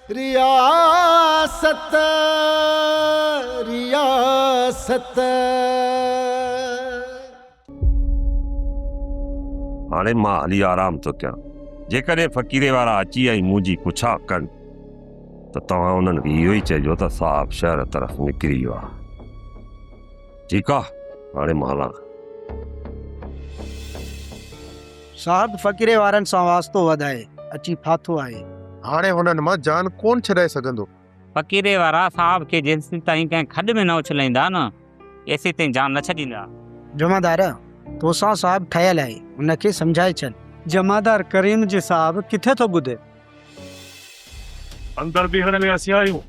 रियासत रियासत हाणे मां हली आराम थो कयां। जेकॾहिं फ़क़ीरे वारा अची ऐं मुंहिंजी पुछा कनि त तव्हां उन्हनि खे इहो ई चइजो त साहिबु शहर तरफ़ निकिरी वियो आहे। ठीकु आहे, हाणे मां हलां। साहब फ़क़ीरे वारनि सां वास्तो वधाए अची फाथो आहे। हाणे हुननि मां जान कोन छॾाए सघंदो। फ़क़ीरे वारा साहब खे जेसीं ताईं कंहिं खॾ में न उछलाईंदा न एसी ताईं जान न छॾींदा। जमादार तोसां साहब ठहियल आहे, उनखे सम्झाए छॾ। जमादार करीम जी साहब किथे थो ॿुधे। अंदर बीहण में असीं आहियूं,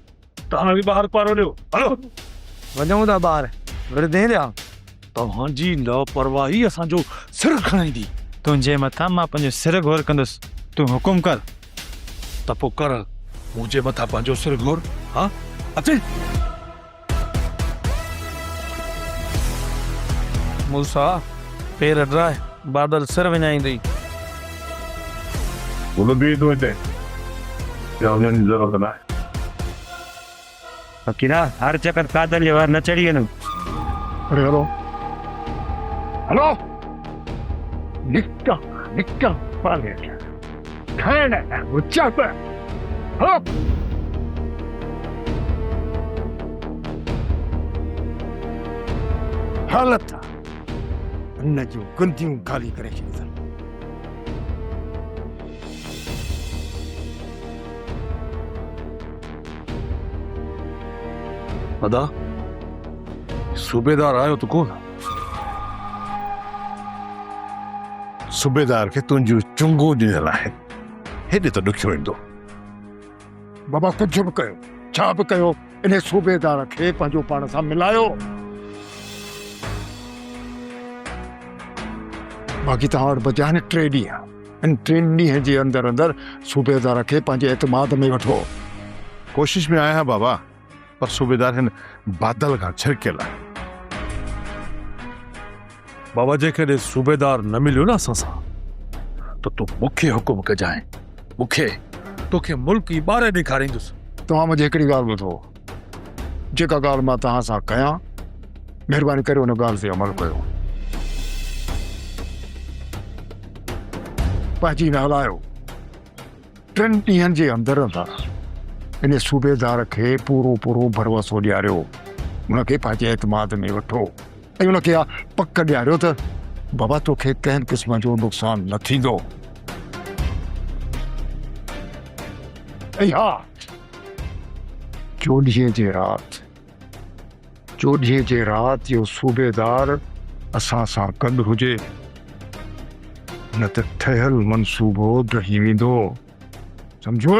तव्हां बि ॿाहिरि पारो ॾियो। हलो वञूं था ॿाहिरि, विरदे ॾियां। तव्हांजी लापरवाही असांजो सिर खणाईंदी। तुंहिंजे मथां मां पंहिंजो सिर घोर कंदुसि, तूं हुकुम कर। त पोइ कर, मुंहिंजे मथां पंहिंजो सिर घोर। हा अचे। मूसा पेर ड्राए, बादल सिर विञाईंदई। फ़क़ीरा हर चकर पैदल जे वार न चढ़ी वञो। अरे हलो हलो निका निका पाले खाना ऊंचा पर हलो। हालत हिन जूं गुंदियूं ख़ाली करे छॾींदा। अदा सूबेदार आयो त कोन? सूबेदार खे तुंहिंजूं चुंगू ॾिनल आहे, हेॾे त ॾुखियो ईंदो। बाबा कुझु बि कयो, छा बि कयो, इन सूबेदार खे पंहिंजो पाण सां मिलायो। बाक़ी तव्हां वटि बचिया आहिनि 3 ॾींहं। इन 3 ॾींहं जे अंदरि अंदरि सूबेदार खे पंहिंजे एतमाद में वठो। कोशिश में आहियां बाबा, पर सूबेदार हिन बादल खां छिरकियल आहे। बाबा जेकॾहिं सूबेदार न मिलियो न असां सां त तूं मूंखे हुकुम कजांइ। मूंखे तोखे मुल्क ई ॿाहिरि ॾेखारींदुसि। तव्हां मुंहिंजी हिकिड़ी ॻाल्हि ॿुधो, जेका ॻाल्हि मां तव्हां सां कयां, महिरबानी करे हुन ॻाल्हि ते अमल कयो। पंहिंजी न हलायो। 3 ॾींहंनि जे अंदरि अंदरि इन सूबेदार खे पूरो पूरो भरवसो ॾियारियो, हुनखे पंहिंजे एतमाद में वठो ऐं हुनखे पक ॾियारियो त बाबा तोखे कंहिं क़िस्म जो नुक़सानु न थींदो। ऐं हा, 14 जे राति जो सूबेदार असां सां गॾु हुजे, न त ठहियल मनसूबो ॾही वेंदो। सम्झो?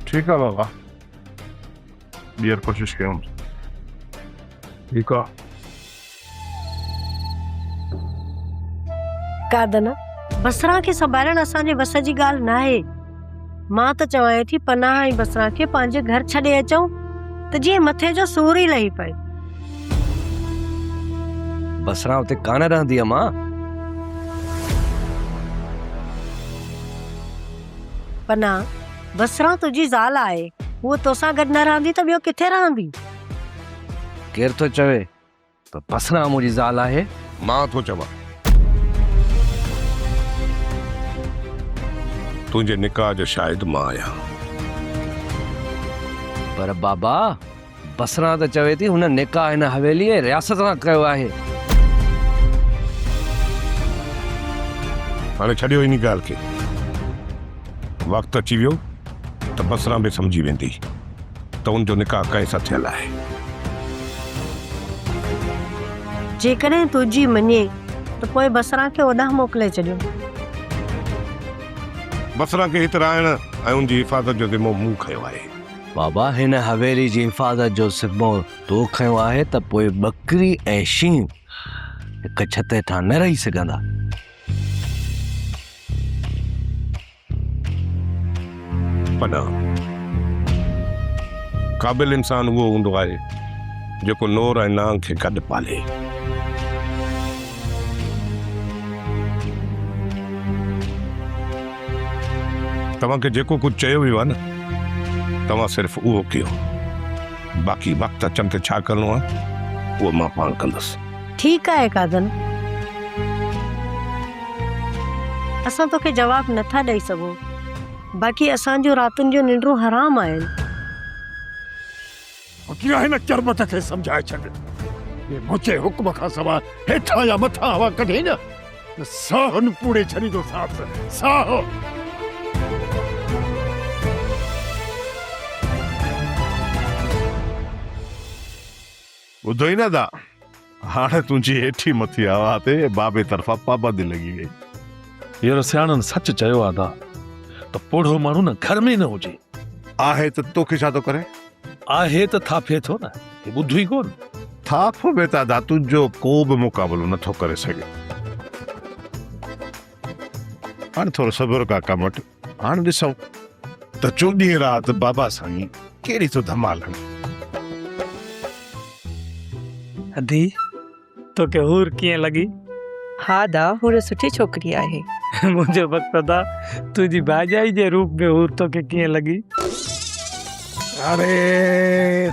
ठीकु आहे बाबा, ॿीहर कोशिश कयूं। ठीकु आहे। कादन बसरा खे संभालण असांजे वस जी ॻाल्हि न आहे। मां त चवां थी पनाह ऐं बसरा खे पंहिंजे घर छॾे अचूं त जीअं मथे जो सूर ई लही पए। बसरा उते कान रहंदी आहे मां। पनाह बसरा तुंहिंजी ज़ाल आहे, उहो तोसां गॾु न रहंदी त ॿियो किथे रहंदी? केर थो चवे त बसरा मुंहिंजी ज़ाल आहे? मां थो चवां, तुंहिंजे निकाह जो शायदि मां आहियां। पर बाबा बसरा त चवे थी हुन निकाह हिन हवेली ऐं रियासत सां कयो आहे। हाणे छॾियो इन ॻाल्हि खे, वक़्तु अची वियो त बसरा बि सम्झी वेंदी त उनजो निकाह कंहिं सां थियल आहे। जेकॾहिं तुंहिंजी मञे त पोइ बसरा खे ओॾां मोकिले छॾियो। बसरा खे हिते रहण ऐं उनजी हिफ़ाज़त जो ज़िम्मो मूं खयो आहे। बाबा हिन हवेली जी हिफ़ाज़त जो ज़िम्मो तो खयो आहे त पोइ बकरी ऐं शींहं हिकु छत हेठां न रही सघंदा। पनाह क़ाबिल इंसान उहो हूंदो आहे जेको नूर ऐं नांग खे गॾु पाले। तव्हांखे जेको कुझु चयो वियो आहे न, तव्हां सिर्फ़ उहो कयो, बाक़ी वक़्तु अचनि ते छा करिणो आहे उहो मां पाण कंदुसि। ठीकु आहे कादन, असां तोखे जवाब नथा ॾेई सघूं, बाक़ी असांजो रातुनि जो निंड्रू हराम आहिनि। कीअं हिन चरबत खे सम्झाए छॾ, ये मुंहिंजे हुक्म खां सवाइ हेठां या मथां हवा कढे न त साह न पूरे छॾींदो साथ साह। ॿुधो ई न दा, हाणे तुंहिंजी हेठी मथी हवा ते बाबे तरफ़ां पाबंदी लॻी वई। हींअर सियाणनि सच चयो आहे दा त पोढ़ो माण्हू न घर में न हुजे। आहे त तोखे छा थो करे? आहे त थाफे थो न, हे ॿुधो ई कोन। थाप में त दा तुंहिंजो को बि मुक़ाबिलो नथो करे सघे। हाणे थोरो सब्र का कमु वटि, हाणे ॾिसूं त चोॾहीं राति बाबा साईं कहिड़ी तो धमाल हणी। अदी तोखे हूर कीअं लॻी? हा दा, हूर सुठी छोकिरी आहे। मुंहिंजो वक़्तु दा तुंहिंजी भाॼाई जे रूप में हूर तोखे कीअं लॻी? अरे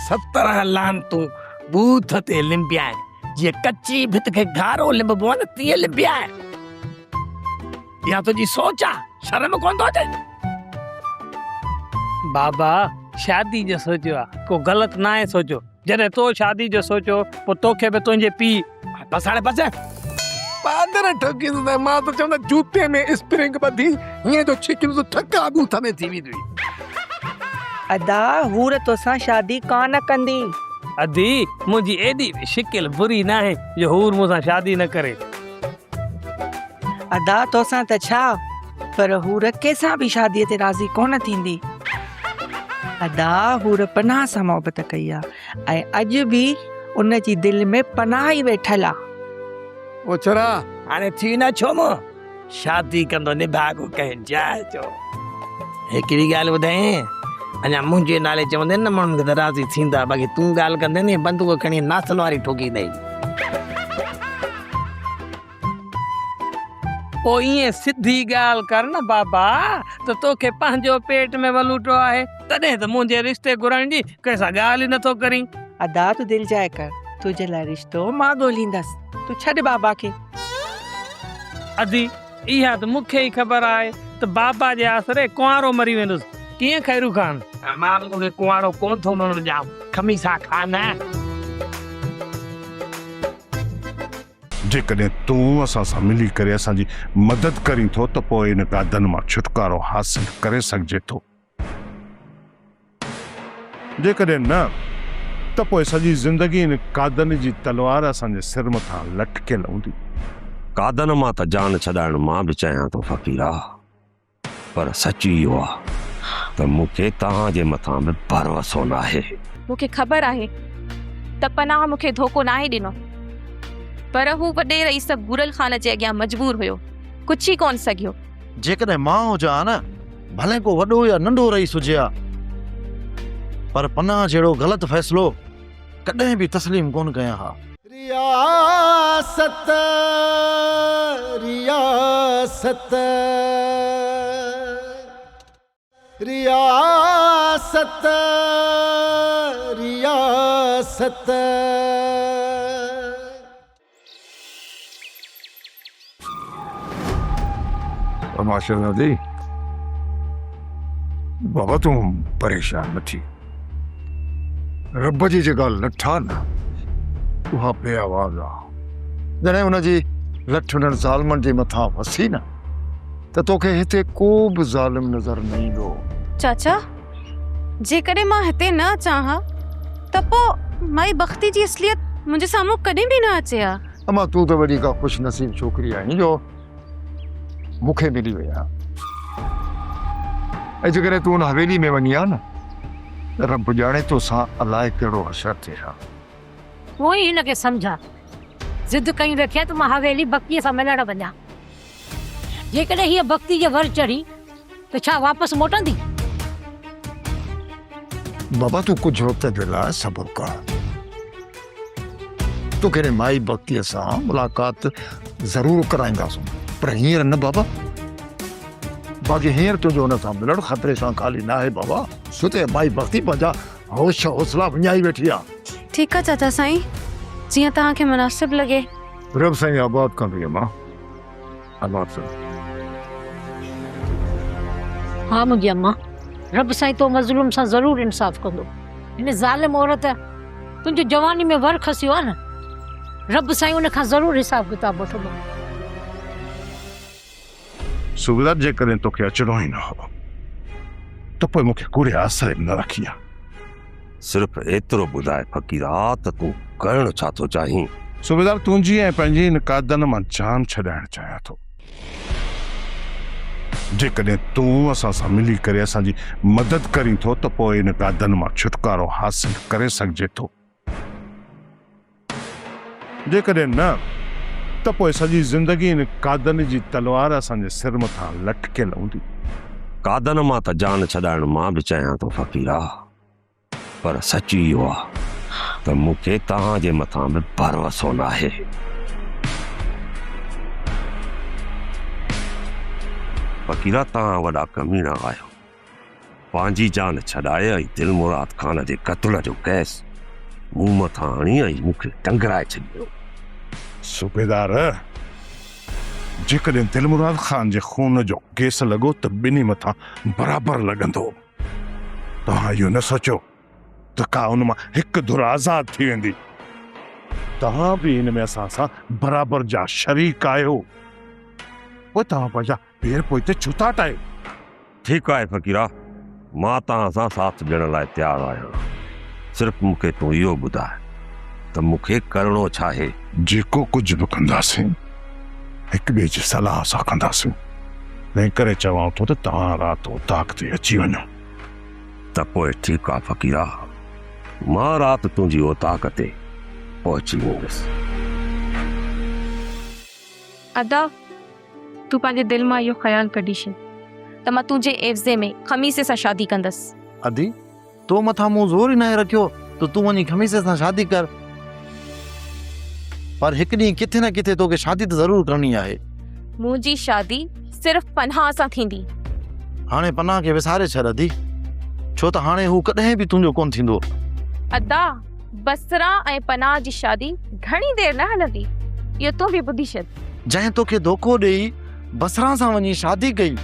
17 लानतूं बूथ ते लिंबिया आहिनि, जीअं कची भित खे घारो लिंबो आहे न तीअं लिंबिया आहिनि। या तुंहिंजी सोच आहे, शर्म कोन थो अचे? बाबा शादी जो सोचियो आहे, को ग़लति न आहे सोचियो। जॾहिं तो शादी जो सोचियो पोइ तोखे बि तुंहिंजे पीउ बस हाणे बस पादर ठोकी त मां त चवंदा जूते में स्प्रिंग ॿधी हीअं जो छिकियो त ठका बूथ में थी वेंदी। अदा हूर तोसां शादी कान कंदी। अदी मुंहिंजी एॾी बि शिकिल बुरी न आहे जो हूर मूंसां शादी न करे। अदा तोसां त छा, पर हूर कंहिंसां बि शादीअ ते राज़ी कोन थींदी। अदा हूर पनाह सां मोहबत कई आहे ऐं अॼु बि उनजी दिलि में पनाह ई वेठल आहे। ओछरा हाणे थी न छो मूं शादी कंदो निभागो कंहिं जाइ जो। हिकिड़ी ॻाल्हि ॿुधाई, अञा मुंहिंजे नाले चवंदे न माण्हुनि खे त राज़ी थींदा, बाक़ी तूं ॻाल्हि कंदे न बंदूक खणी नाथल वारी ठोकींदे। पोइ ईअं सिधी ॻाल्हि कर न बाबा, त तोखे पंहिंजो पेट में वलूटो आहे, तॾहिं त मुंहिंजे रिश्ते घुरण जी कंहिंसां ॻाल्हि ई नथो करीं। अदा तूं दिलि जाए कर, तुंहिंजे लाइ रिश्तो मां ॻोल्हींदसि, तूं छॾ बाबा खे। अदी इहा त मूंखे ई ख़बर आहे त बाबा जे आसरे कुंवारो मरी वेंदुसि, कीअं खैरू खान? मां तोखे कुंवारो कोन थो मरण ॾियां, खमीसा खान। जेकॾहिं तूं असां सां मिली करे असांजी मदद करीं थो त पोइ इन कादन मां छुटकारो हासिल करे सघिजे थो। जेकॾहिं न त पोइ सॼी ज़िंदगी इन कादन जी तलवार असांजे सिर मथां लटकियल हूंदी। कादन मां त जान छॾाइण मां बि चाहियां थो फ़क़ीरा, पर सच इहो आहे त मूंखे तव्हांजे मथां बि भरोसो न आहे। मूंखे ख़बर आहे त पनाह मूंखे धोखो न आहे ॾिनो, पर हू वॾे रईस बुरल ख़ान जे अॻियां मजबूर हुयो, कुझु ई कोन सघियो। जेकॾहिं मां हुजां न, भले को वॾो या नंढो रईस हुजे हा, पर पनाह जहिड़ो ग़लति फ़ैसिलो कॾहिं बि तस्लीम कोन कयां हा। रियासत रियासत रियासत रियासत माशाअल्लाह दी बाबा तूं परेशान न थी, रब जी जेका लठा न उहा बेआवाज़ आहे। जॾहिं हुनजी लठ हुननि ज़ालिमनि जे मथां वसी न त तोखे हिते को बि ज़ालिम नज़र न ईंदो। चाचा जेकॾहिं मां हिते न अचां हा त पोइ माई बख़्ती जी असलियत मुंहिंजे साम्हूं कॾहिं बि न अचे हा। अमा तूं त वॾी का ख़ुशि नसीब छोकिरी आहीं जो मूंखे मिली वई आहे। ऐं जेकॾहिं तूं हुन हवेली में वञी आहे न त रब ॼाणे तोसां अलाए कहिड़ो असरु थिए हा। उहो ई हिनखे सम्झा, ज़िद कई रखिया त मां हवेली भक्तीअ सां मिलण वञा। जेकॾहिं हीअ भक्ति जे वर चढ़ी त छा वापसि मोटंदी? बाबा तूं कुझु वक़्त जे लाइ सब्र कर, तोखे माई भक्तीअ सां मुलाक़ात ज़रूरु कराईंदासूं, पर हींअर न बाबा। बाक़ी हींअर तुंहिंजो हुन सां मिलणु ख़तरे सां ख़ाली न आहे बाबा। सुते माई भक्ति पंहिंजा होश हौसला विञाई वेठी आहे। ठीकु आहे चाचा साईं, जीअं तव्हांखे मुनासिब लॻे। रब साईं आबाद कंदी मां। आबाद साईं। हाँ मुंहिंजी अम्मा, रब साईं तो मज़लूम सां ज़रूरु इंसाफ़ कंदो। हिन ज़ालिम औरत तुंहिंजी जवानी में वर खसियो आहे न, रब साईं उन खां ज़रूरु हिसाब किताब वठंदो। सूबेदार जेकॾहिं तोखे अचिणो ई न हो त पोइ मूंखे कूड़े आसरे न रखी आहे। सिर्फ़ु एतिरो ॿुधाए फ़क़ीरा त तूं करणु छा थो चाहीं? सूबेदार तुंहिंजी ऐं पंहिंजी इन कादन मां जान छॾाइणु चाहियां थो। जेकॾहिं तूं असां सां मिली करे असांजी मदद करीं थो त पोइ इन कादन मां छुटकारो हासिल करे सघिजे थो। जेकॾहिं न त पोइ सॼी ज़िंदगी इन कादन जी तलवार असांजे सिर मथां लटकियल हूंदी। कादन मां त जान छॾाइणु मां बि चाहियां थो फ़क़ीरा, पर सच इहो आहे त मूंखे तव्हांजे मथां बि भरोसो न आहे। फ़क़ीरा तव्हां वॾा कमीना आहियो। पंहिंजी जान छॾाए ऐं दिलमुराद ख़ान जे क़त्ल जो केस मूं मथां हणी ऐं मूंखे टंगराए छॾियो। सूबेदार, जेकॾहिं दिलमुराद ख़ान जे खून जो केस लॻो त ॿिन्ही मथां बराबरि लॻंदो। तव्हां इहो न सोचियो त का उन मां हिकु धुर आज़ाद थी वेंदी। तव्हां बि हिन में असां सां बराबरि जा शरीक आहियो। पोइ तव्हां पंहिंजा पेर पोइते छो था टायो? ठीकु आहे फ़क़ीरा, मां तव्हां सां साथ ॾियण लाइ तयारु आहियां। सिर्फ़ु मूंखे तूं इहो ॿुधाए त मूंखे करिणो छा आहे? जेको कुझु बि कंदासीं हिक ॿिए जी सलाह सां कंदासीं। तंहिं करे चवां थो त तव्हां राति ताक़ ते अची वञो। त पोइ ठीकु आहे फ़क़ीरा, मां राति तुंहिंजी ओताक़ ते पहुची वेंदुसि। अदा, तूं पंहिंजे दिलि मां इहो ख़्यालु कढी छॾ त मां तुंहिंजे एवज़े में खमीसे सां शादी कंदसि। अदी तो मथां मूं ज़ोर ई न रखियो त तूं वञी खमीसे सां शादी कर, पर हिकु ॾींहुं किथे न किथे तोखे शादी त ज़रूरु करणी आहे। मुंहिंजी शादी सिर्फ़ु पनाह सां थींदी। हाणे पनाह खे विसारे छॾ अदी, छो त हाणे हू कॾहिं बि तुंहिंजो कोन थींदो। अदा, बसरा ऐं पनाह जी शादी घणी देरि न हलंदी, इहो तूं बि ॿुधी छॾ। जंहिं तोखे धोखो ॾेई बसरा सां वञी शादी कई,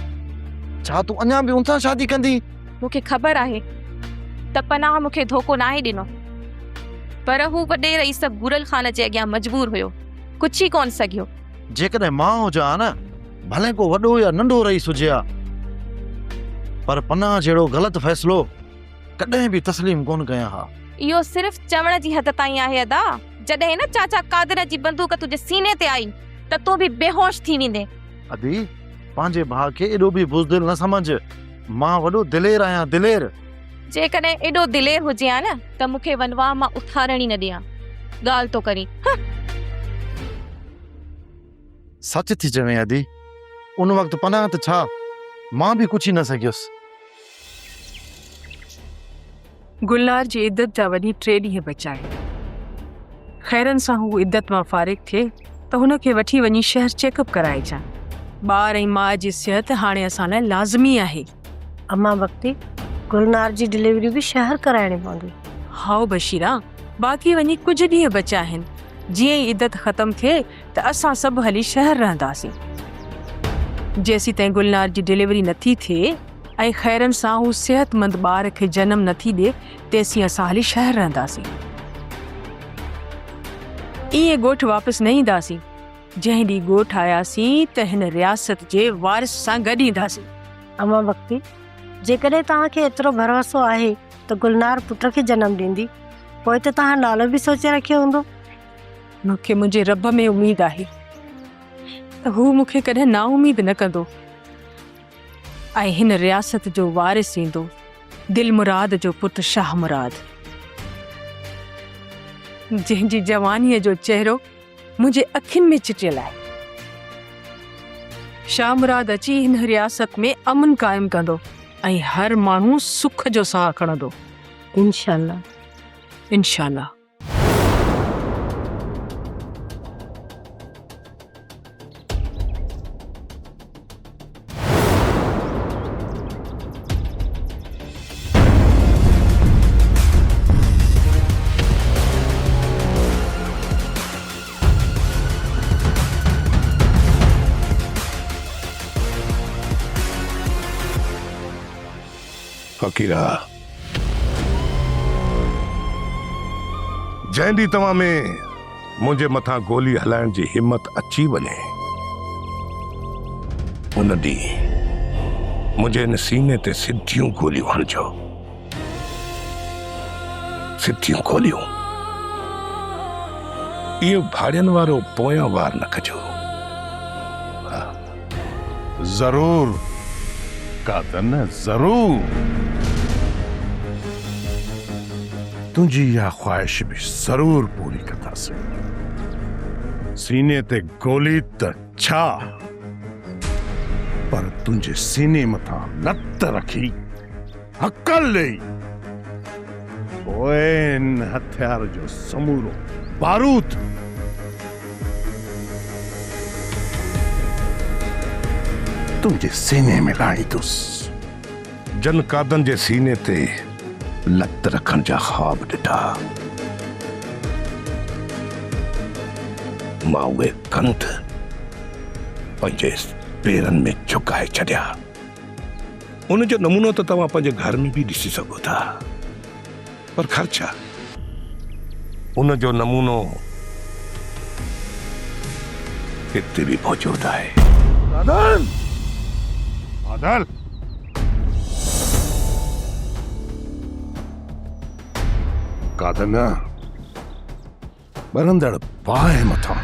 छा तूं अञा बि उन सां शादी कंदी? मूंखे ख़बर आहे त पनाह मूंखे धोखो नाहे ॾिनो, पर हू वॾे रईस गुरल ख़ान जे अॻियां मजबूर हुयो, कुझु ई कोन सघियो। जेकॾहिं मां हुजां न, भले को वॾो या नंढो रईस हुजे हा, पर पनाह जहिड़ो ग़लति फ़ैसिलो कॾहिं बि तस्लीम कोन कयां हा। इहो सिर्फ़ चवण जी हद ताईं आहे अदा। जॾहिं न चाचा कादर जी बंदूक तुंहिंजे सीने ते आई त तूं बि बेहोश थी वेंदे। अदी, पंहिंजे भाउ खे एॾो बि बुज़दिल न समझ, मां वॾो दिलेर आहियां, दिलेर। जेकॾहिं एॾो दिलेर हुजे हा न त मूंखे वनवाह मां उथारण ई न ॾियां। ॻाल्हि तो करी। सच थी चवें अदी, उन वक़्तु पनाह त छा, मां बि कुझु ई न सघियुसि। गुलनार जी इद्दत जा वॾी 3 ॾींहं बचा आहिनि। ख़ैरनि सां हू इद्दत मां फ़ारिग थिए त हुनखे वठी वञी शहर चेकअप कराइजां। ॿार ऐं माउ जी सिहत हाणे असां लाइ लाज़मी आहे। अम्मा वक़्ती गुलनार जी डिलीवरी भी शहर कराइणी पवंदी। हाओ बशीरा, बाक़ी वञी कुझु ॾींहं बचा आहिनि। जीअं ई इद्दत ख़तम थिए त असां सभु हली शहर रहंदासीं। जेसीं ताईं गुलनार जी डिलीवरी नथी थिए ऐं ख़ैरनि सां हू सिहतमंद ॿार खे जनम नथी ॾे, तेसीं असां हली शहर रहंदासीं। ईअं ॻोठु वापसि न ईंदासीं। जंहिं ॾींहुं ॻोठु आयासीं त हिन रियासत जे वारिस सां गॾु ईंदासीं। अम्मा वक़्ती, जेकॾहिं तव्हांखे एतिरो भरोसो आहे त गुलनार पुट खे जनम ॾींदी, पोइ त तव्हां नालो बि सोचे रखियो हूंदो। मूंखे मुंहिंजे रब में उमेद आहे त हू मूंखे कॾहिं नाउमीद न कंदो ऐं हिन रियासत जो वारिस ईंदो, दिलमुराद जो पुटु शाह मुराद, जंहिंजी जवानीअ जो चहिरो मुंहिंजे अखियुनि में चिटियल आहे। शाह मुराद अची हिन रियासत में अमन क़ाइमु कंदो ऐं हर माण्हू सुख जो साह खणंदो। इंशाअल्लाह, इंशाअल्लाह। फ़कीरा जंहिं ॾींहुं तव्हां में मुंहिंजे मथां गोली हलाइण जी हिम्मत अची वञे उन ॾींहुं मुंहिंजे इन सीने ते सिधियूं गोलियूं हणिजो, सिधियूं गोलियूं। इहो भाड़ियुनि वारो पोयां वार न कजो। जरूर कादन जरूर तुझी इहा ख्वाहिश भी जरूर पूरी कंदासीं। सीने ते गोली त छा पर तुंहिंजे सीने मथां लत रखी अकल ॾेई पोइ इन हथियार जो समूरो बारूद तुंहिंजे सीने में लाईंदुसि। जन कादन जे सीने ते लत रखण जा ख्वाब ॾिठा, मां उहे कंध पंहिंजे पेरनि में झुकाए छॾिया। उन जो नमूनो त तव्हां पंहिंजे घर में बि ॾिसी सघो था, पर ख़र्चा उन जो नमूनो हिते बि मौजूद आहे। कादन बादल कादन बरंदड़ बाहि मथां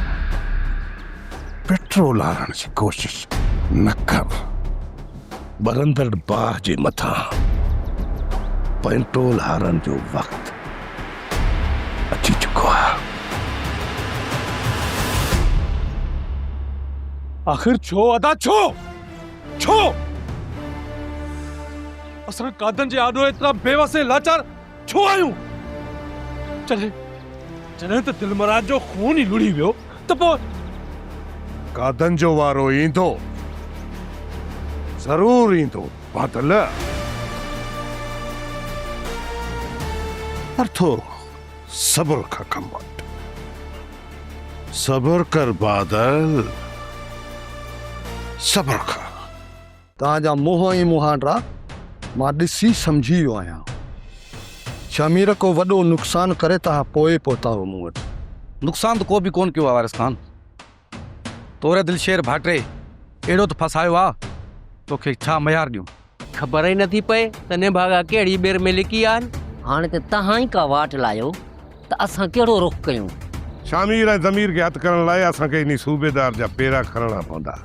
पेट्रोल आणण जी कोशिश न कर। बरंदड़ बाहि जे मथां पेट्रोल हारण जो वक़्तु अची चुको आहे। आखिर छो अदा छो छो असां कादन जे आॾो एतिरा बेवसे लाचार छो आहियूं? जॾहिं त दिलमराज जो खून ई लुड़ी वियो त पोइ कादन जो वारो ईंदो, जरूर ईंदो बादल, पर थो सब्र खां कम वठ। सब्र कर बादल, सब्र कर। तव्हांजा मुंहं ई मुहांडा मां ॾिसी सम्झी वियो आहियां। शमीर को वॾो नुक़सानु करे तव्हां पोइ पहुता हो मूं वटि। नुक़सान तो को भी कोन कयो आहे वारिस खान। तोरे दिलशेर भाटे अहिड़ो त फसायो आहे, तोखे छा मयार ॾियूं? ख़बर ई नथी पए त निभागा कहिड़ी ॿेर में लिकी आहिनि। हाणे त तव्हां ई का वाट लायो त असां कहिड़ो रुख कयूं? शामीर ऐं ज़मीर खे हथु करण लाइ असांखे इन सूबेदार जा पेरा खणणा पवंदा,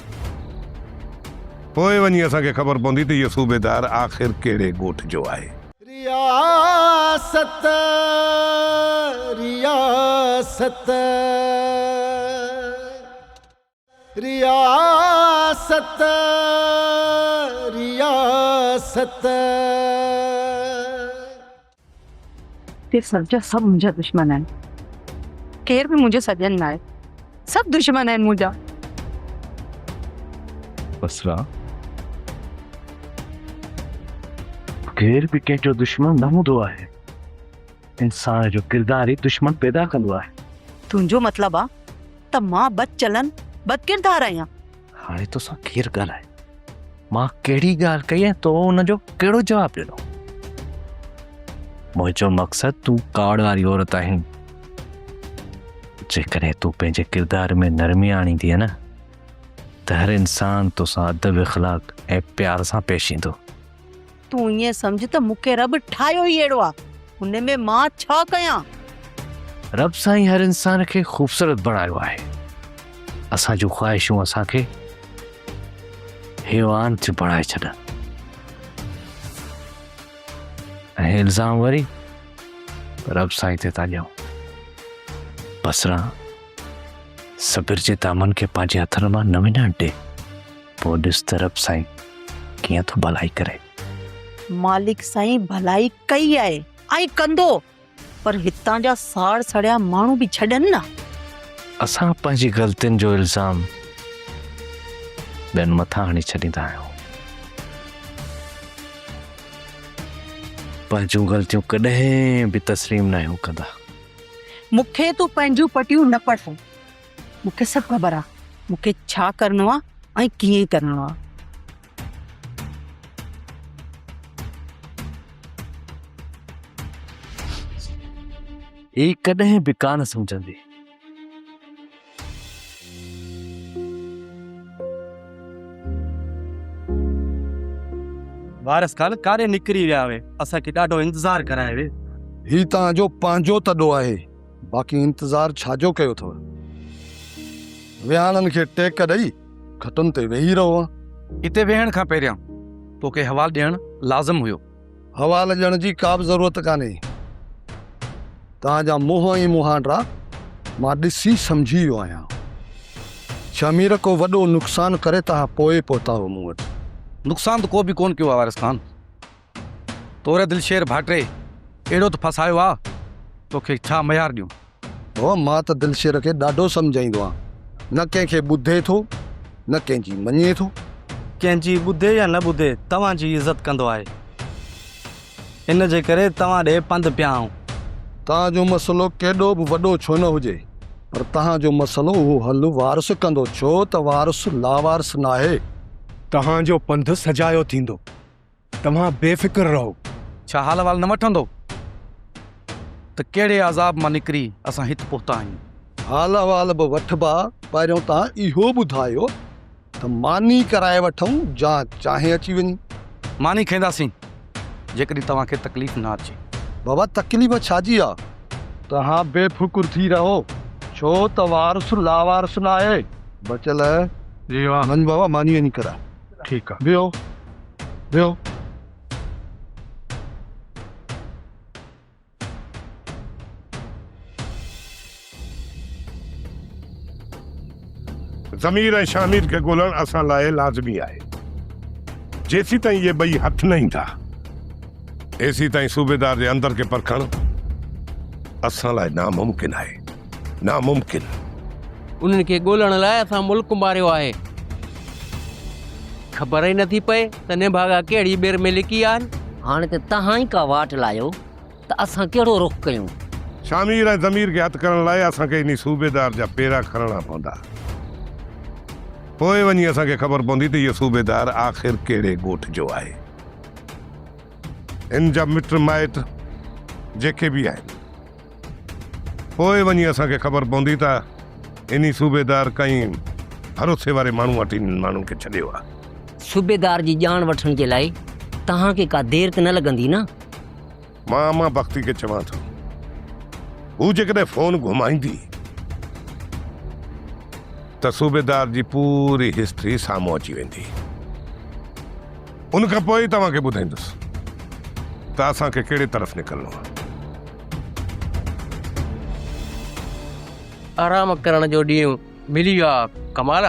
पोइ वञी असांखे ख़बर पवंदी त इहो सूबेदार आख़िर कहिड़े ॻोठ जो आहे। रियासत रियासत रियासत रियासत ते सभु सब मुंहिंजा दुश्मन आहिनि। केर बि मुंहिंजो सॼन न आहे, सभु दुश्मन आहिनि मुंहिंजा। बसरा केर बि कंहिंजो दुश्मन न हूंदो आहे, इंसान जो किरदार ई दुश्मन पैदा कंदो आहे। तुंहिंजो मतिलबु आहे त मां बद चलन बद किरदार आहियां? हाणे तोसां केरु ॻाल्हाए? मां कहिड़ी ॻाल्हि कई आहे तो हुनजो कहिड़ो जवाबु ॾिनो? मुंहिंजो मक़सदु तूं काड़ वारी औरत आहीं। जेकॾहिं तूं पंहिंजे किरदार में नरमी आणींदीअ न त हर इंसान तोसां अदब इख़लाक़ ऐं प्यार सां पेश ईंदो। तूं ईअं सम्झ त मूंखे रब ठाहियो ई अहिड़ो आहे, हुन में मां छा कयां? रब साईं हर इंसान खे ख़ूबसूरत बणायो आहे। असां जूं ख़्वाहिशूं असांखे हैवान च बणाए छॾनि। ऐं इल्ज़ाम वरी रब साईं ते था ॾियूं। बसरा सब्र जे दामन खे पंहिंजे हथनि मां न विञण ॾे, पोइ ॾिस त रब साईं कीअं थो भलाई करे। मालिक साईं भलाई कई आहे ऐं कंदो, पर हितां जा साड़ सड़िया माण्हू बि छॾनि न। असां पंहिंजी ग़लतियुनि जो इल्ज़ाम ॿियनि मथां हणी छॾींदा आहियूं। पंहिंजूं ग़लतियूं कॾहिं बि तस्लीम न आहियूं कंदा। मूंखे तूं पंहिंजूं पटियूं न पढ़, मूंखे सभु ख़बर आहे मूंखे छा करिणो आहे ऐं कीअं करिणो आहे। ही कॾहिं बि कान सम्झंदी। वारस खान कारे निकिरी विया हुए, असांखे ॾाढो इंतज़ारु कराए वे। ही तव्हांजो पंहिंजो तॾो आहे, बाक़ी इंतज़ारु छाजो कयो अथव? विहाणनि खे टेक ॾेई खटनि ते वेही रहो। हिते वेहण खां पहिरियां तोखे हवाल ॾियणु लाज़िम हुयो। हवाल ॾियण जी का बि ज़रूरत कान्हे। तव्हांजा मुंहं ई मुहांडरा मां ॾिसी सम्झी वियो आहियां। शमीर को वॾो नुक़सानु करे तव्हां पोइ पहुता हो मूं वटि। नुक़सान त को बि कोन कयो आहे वारिस खान। तोरे दिलशेर भाटे अहिड़ो त फसायो आहे, तोखे छा मयार ॾियूं? हो मां त दिलशेर खे ॾाढो सम्झाईंदो आहियां, न कंहिंखे ॿुधे थो न कंहिंजी मञे थो। कंहिंजी ॿुधे या न ॿुधे तव्हांजी इज़त कंदो आहे, इन जे करे तव्हां ॾे पंधु पिया आहियूं। तव्हांजो मसइलो केॾो बि वॾो छो न हुजे, पर तव्हांजो मसइलो उहो हल वारस कंदो, छो त वारस लावारस न आहे। तव्हांजो पंध सजायो थींदो, तव्हां बेफ़िक्र रहो। छा हाल वाल न वठंदो त कहिड़े आज़ाब मां निकिरी असां हिते पहुता आहियूं। हाल वाल बि वठबा, पहिरियों तव्हां इहो ॿुधायो त मानी कराए वठूं या चाहे अची वञी। मानी खेंदासीं जेकॾहिं तव्हांखे तकलीफ़ न अचे। बाबा तकलीफ़ छाजी आहे? तव्हां बेफ़िक्र थी रहो, छो त वारस लावारस न आहे। बचियल जी वाह, वञ बाबा मानी वञी कराए। ठीकु आहे। वियो वियो। ज़मीर ऐं शामिर खे ॻोल्हणु असां लाइ लाज़मी आहे। जेसीं ताईं इहे ॿई हथ न ईंदा, एसी ताईं सूबेदार जे अंदर खे परखणु असां लाइ नामुमकिन आहे, नामुमकिन। उन्हनि खे ॻोल्हण लाइ असां मुल्क मारियो आहे, ख़बर ई नथी पए त निभागा कहिड़ी ॿेर में लिकी आहिनि। हाणे त तव्हां ई का वाट लायो त असां कहिड़ो रुख कयूं? शामिर ऐं ज़मीर खे हथु करण लाइ असांखे इन सूबेदार जा पेरा खणणा पवंदा, पोइ वञी असांखे ख़बर पवंदी त इहो सूबेदार आख़िर कहिड़े ॻोठ जो आहे। इन जा मिट माइट जेके बि आहिनि, पोइ वञी असांखे ख़बर पवंदी त इन सूबेदार कई भरोसे वारे माण्हू वटि इन माण्हुनि खे छॾियो आहे। सूबेदार जी ॼाण वठण जे लाइ तव्हांखे का देर त न लॻंदी न? मां बख्ती खे चवां थो, हू जेकॾहिं फ़ोन घुमाईंदी त सूबेदार जी पूरी हिस्ट्री साम्हूं अची वेंदी। उन खां पोइ ई तव्हांखे ॿुधाईंदुसि त असांखे कहिड़े तरफ़ निकिरणो आहे। आराम करण जो ॾींहुं मिली वियो आहे कमाल।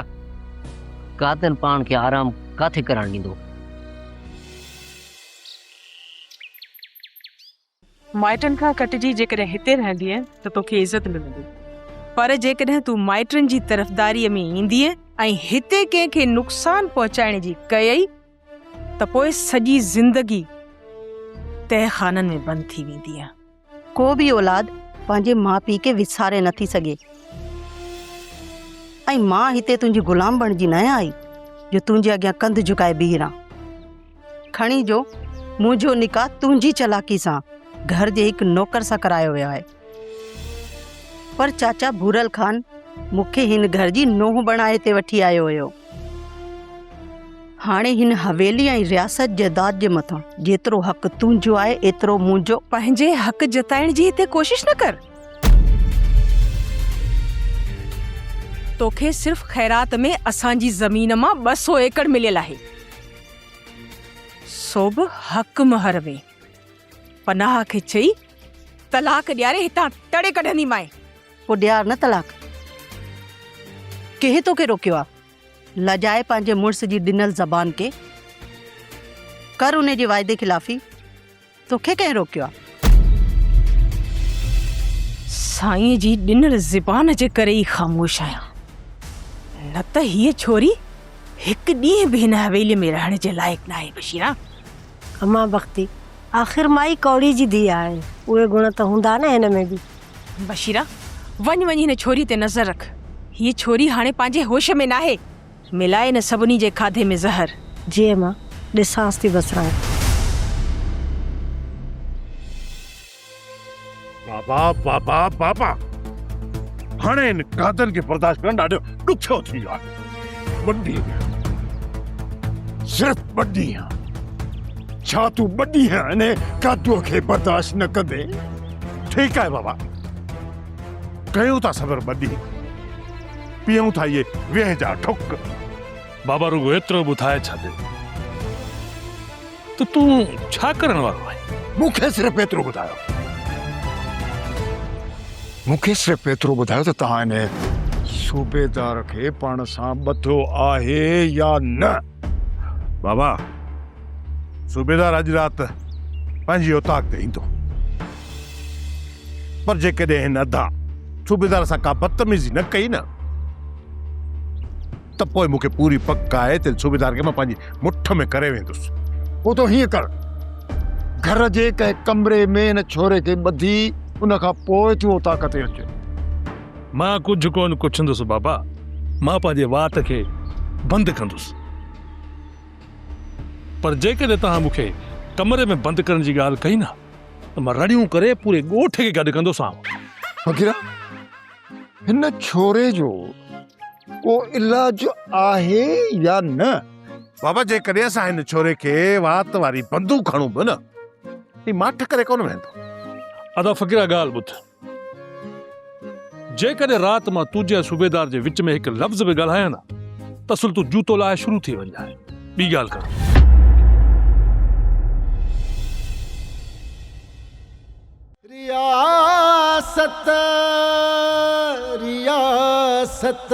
कातन पाण खे आराम काथे करणु ॾींदो? माइटनि खां कटिजी जेकॾहिं हिते रहंदीअ त तोखे इज़त मिलंदी, पर जेकॾहिं तूं माइटनि जी तरफ़दारीअ में ईंदीअ ऐं हिते कंहिंखे नुक़सानु पहुचाइण जी कयई त पोइ सॼी ज़िंदगी तहखाननि में बंदि थी वेंदी आहे। को बि औलाद पंहिंजे माउ पीउ खे विसारे नथी सघे, ऐं मां हिते तुंहिंजी ग़ुलाम बणिजी न आई जो तुंहिंजे अॻियां कंधु झुकाए बीह रहां। खणी जो मुंहिंजो निकाह तुंहिंजी चलाकी सां घर जे हिकु नौकर सां करायो वियो आहे, पर चाचा भूरल खान मूंखे हिन घर जी नोह बणाए हिते वठी आयो हुयो। हाणे हिन हवेली ऐं रियासत जायदाद जे मथां जेतिरो हक़ तुंहिंजो आहे एतिरो मुंहिंजो। पंहिंजे हक़ जताइण जी हिते कोशिश न कर। तोखे सिर्फ़ ख़ैरात में असांजी ज़मीन मां 200 एकड़ मिलियल आहे, सो बि हक़ महर में। पनाह खे चई तलाक ॾियारे हितां टड़े कढंदी माए। पोइ ॾियार न तलाक? कंहिं तोखे रोकियो आहे? लजाए पंहिंजे मुड़ुस जी ॾिनल ज़बान खे, कर उन जे वाइदे खिलाफ़ी। तोखे कंहिं रोकियो आहे? साईं जी ॾिनल ज़बान जे करे ई ख़ामोश आहियां, न त हीअ छोरी हिकु ॾींहुं बि हिन हवेली में रहण जे लाइक़ु न आहे। बशीरा अम्मा बख्ती, आख़िर माई कौड़ी जी धीउ आहे, उहे गुण त हूंदा न हिन में बि। बशीरा वञ हिन छोरी ते नज़र रख। हीअ छोरी हाणे पंहिंजे होश में न आहे, मिलाए न सभिनी जे खाधे में ज़हर। जी मां ॾिसांसि थी बसराए। बाबा बाबा बाबा हाणे इन कादन खे बर्दाश्त करणु ॾाढो ॾुखियो थी वियो आहे। ॿ ॾींहं सिर्फ़ 2 ॾींहं छा तूं 2 ॾींहं इन कादूअ खे बर्दाश्त न कंदे? ठीकु आहे बाबा, कयूं था सबर 2 ॾींहं, पीऊं था इहे वेह जा ठुक। बाबा रुगो एतिरो ॿुधाए छॾे त तूं छा करण वारो आहे? मूंखे सिर्फ़ु एतिरो ॿुधायो, मूंखे सिर्फ़ु एतिरो ॿुधायो त तव्हां इन सूबेदार खे पाण सां ॿधो आहे या न? बाबा सूबेदार अॼु राति पंहिंजी औताक ते ईंदो, पर जेकॾहिं हिन अदा सूबेदार सां का बदतमीज़ी न कई न त पोइ मूंखे पूरी पक आहे त सूबेदार खे मां पंहिंजी मुठ में करे वेंदुसि। पोइ तो हीअं कर, घर जे कंहिं कमरे में हिन छोरे खे ॿधी उन खां पोइ तूं औताक ते अचे। मां कुझु कोन कुछंदुसि बाबा, मां पंहिंजे वात खे बंदि कंदुसि, पर जेकॾहिं तव्हां मूंखे कमरे में बंदि करण जी ॻाल्हि कई न त मां रड़ियूं करे पूरे ॻोठ खे गॾु कंदोसांव। फकीरा, हिन छोरे जो को इलाज आहे या न? बाबा जेकॾहिं असां हिन छोरे खे वात वारी बंदूक हणूं बि न, ही माठ करे कोन वेंदो। अदा फ़क़ीरा ॻाल्हि ॿुध, जेकॾहिं राति मां तुंहिंजे सूबेदार जे विच में हिकु लफ़्ज़ बि ॻाल्हायां न त असुल तूं जूतो लाहे शुरू थी वञे। ॿी ॻाल्हि कर, रियासत रियासत